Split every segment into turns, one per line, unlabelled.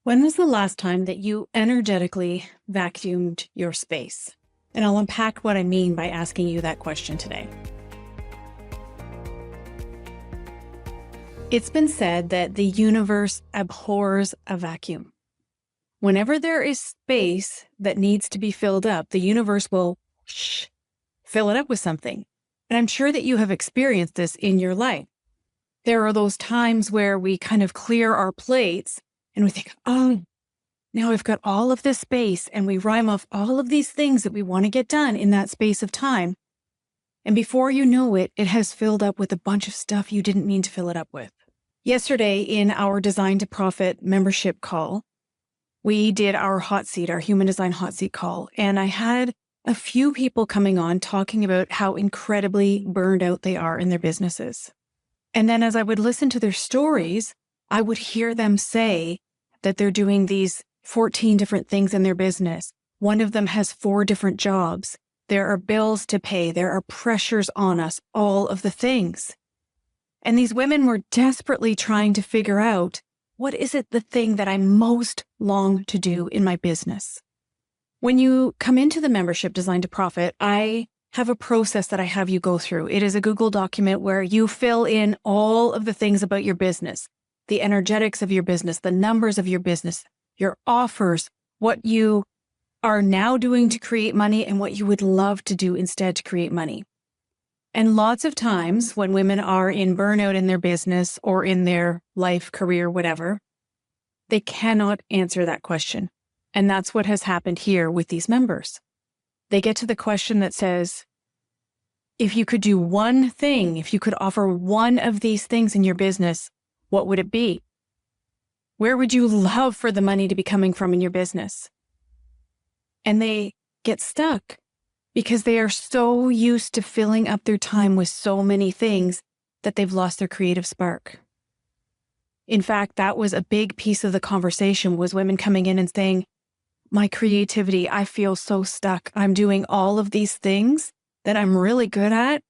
When was the last time that you energetically vacuumed your space? And I'll unpack what I mean by asking you that question today. It's been said that the universe abhors a vacuum. Whenever there is space that needs to be filled up, the universe will fill it up with something. And I'm sure that you have experienced this in your life. There are those times where we kind of clear our plates and we think, oh, now I've got all of this space, and we rhyme off all of these things that we want to get done in that space of time. And before you know it, it has filled up with a bunch of stuff you didn't mean to fill it up with. Yesterday in our Design to Profit membership call, we did our hot seat, our human design hot seat call. And I had a few people coming on talking about how incredibly burned out they are in their businesses. And then as I would listen to their stories, I would hear them say that they're doing these 14 different things in their business. One of them has 4 different jobs. There are bills to pay. There are pressures on us, all of the things. And these women were desperately trying to figure out, what is it the thing that I most long to do in my business? When you come into the membership Design to Profit, I have a process that I have you go through. It is a Google document where you fill in all of the things about your business, the energetics of your business, the numbers of your business, your offers, what you are now doing to create money and what you would love to do instead to create money. And lots of times when women are in burnout in their business or in their life, career, whatever, they cannot answer that question. And that's what has happened here with these members. They get to the question that says, if you could do one thing, if you could offer one of these things in your business, what would it be? Where would you love for the money to be coming from in your business? And they get stuck because they are so used to filling up their time with so many things that they've lost their creative spark. In fact, that was a big piece of the conversation, was women coming in and saying, my creativity, I feel so stuck. I'm doing all of these things that I'm really good at,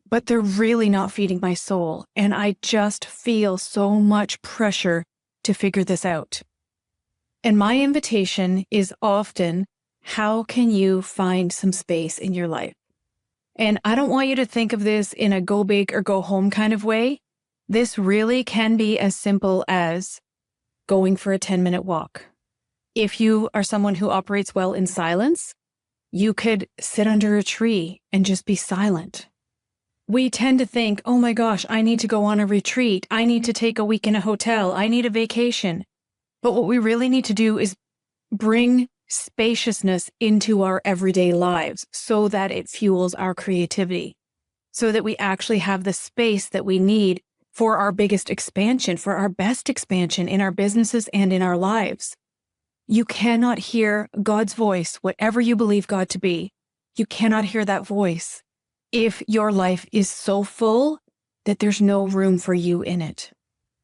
but they're really not feeding my soul. And I just feel so much pressure to figure this out. And my invitation is often, how can you find some space in your life? And I don't want you to think of this in a go big or go home kind of way. This really can be as simple as going for a 10-minute walk. If you are someone who operates well in silence, you could sit under a tree and just be silent. We tend to think, oh my gosh, I need to go on a retreat. I need to take a week in a hotel. I need a vacation. But what we really need to do is bring spaciousness into our everyday lives so that it fuels our creativity, so that we actually have the space that we need for our biggest expansion, for our best expansion in our businesses and in our lives. You cannot hear God's voice, whatever you believe God to be. You cannot hear that voice if your life is so full that there's no room for you in it.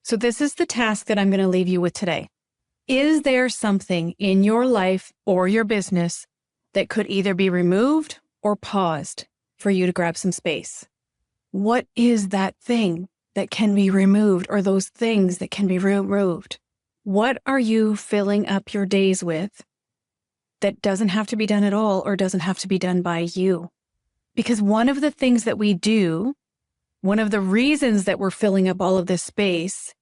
So this is the task that I'm going to leave you with today. Is there something in your life or your business that could either be removed or paused for you to grab some space? What is that thing that can be removed, or those things that can be removed? What are you filling up your days with that doesn't have to be done at all or doesn't have to be done by you? Because one of the things that we do, one of the reasons that we're filling up all of this space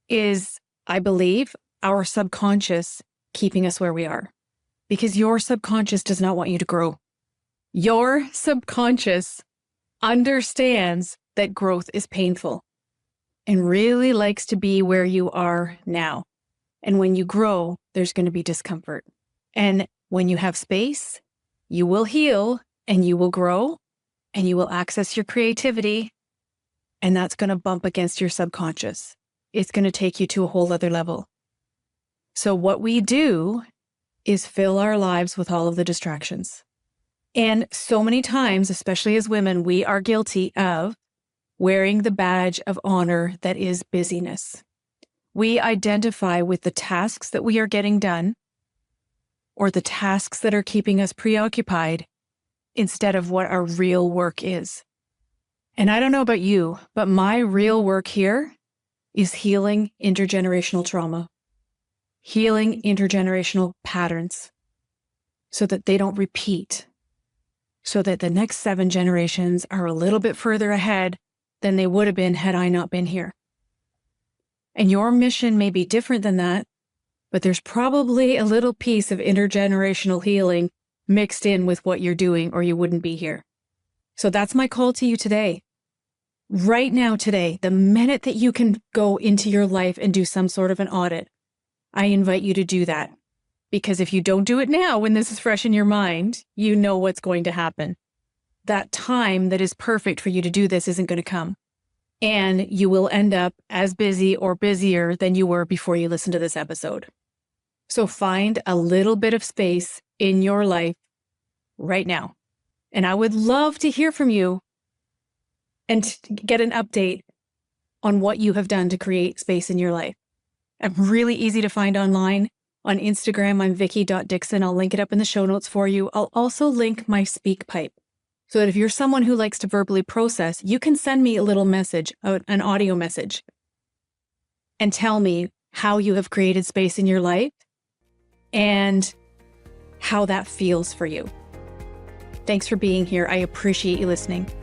is, I believe, our subconscious keeping us where we are. Because your subconscious does not want you to grow. Your subconscious understands that growth is painful and really likes to be where you are now. And when you grow, there's going to be discomfort. And when you have space, you will heal and you will grow and you will access your creativity. And that's going to bump against your subconscious. It's going to take you to a whole other level. So what we do is fill our lives with all of the distractions. And so many times, especially as women, we are guilty of wearing the badge of honor that is busyness. We identify with the tasks that we are getting done or the tasks that are keeping us preoccupied instead of what our real work is. And I don't know about you, but my real work here is healing intergenerational trauma. healing intergenerational patterns so that they don't repeat, so that the next 7 generations are a little bit further ahead than they would have been had I not been here. And your mission may be different than that, but there's probably a little piece of intergenerational healing mixed in with what you're doing, or you wouldn't be here. So that's my call to you today. Right now, today, the minute that you can go into your life and do some sort of an audit, I invite you to do that. Because if you don't do it now, when this is fresh in your mind, you know what's going to happen. That time that is perfect for you to do this isn't going to come. And you will end up as busy or busier than you were before you listened to this episode. So find a little bit of space in your life right now. And I would love to hear from you and get an update on what you have done to create space in your life. I'm really easy to find online. On Instagram, I'm Vickie.Dixon. I'll link it up in the show notes for you. I'll also link my SpeakPipe so that if you're someone who likes to verbally process, you can send me a little message, an audio message, and tell me how you have created space in your life and how that feels for you. Thanks for being here. I appreciate you listening.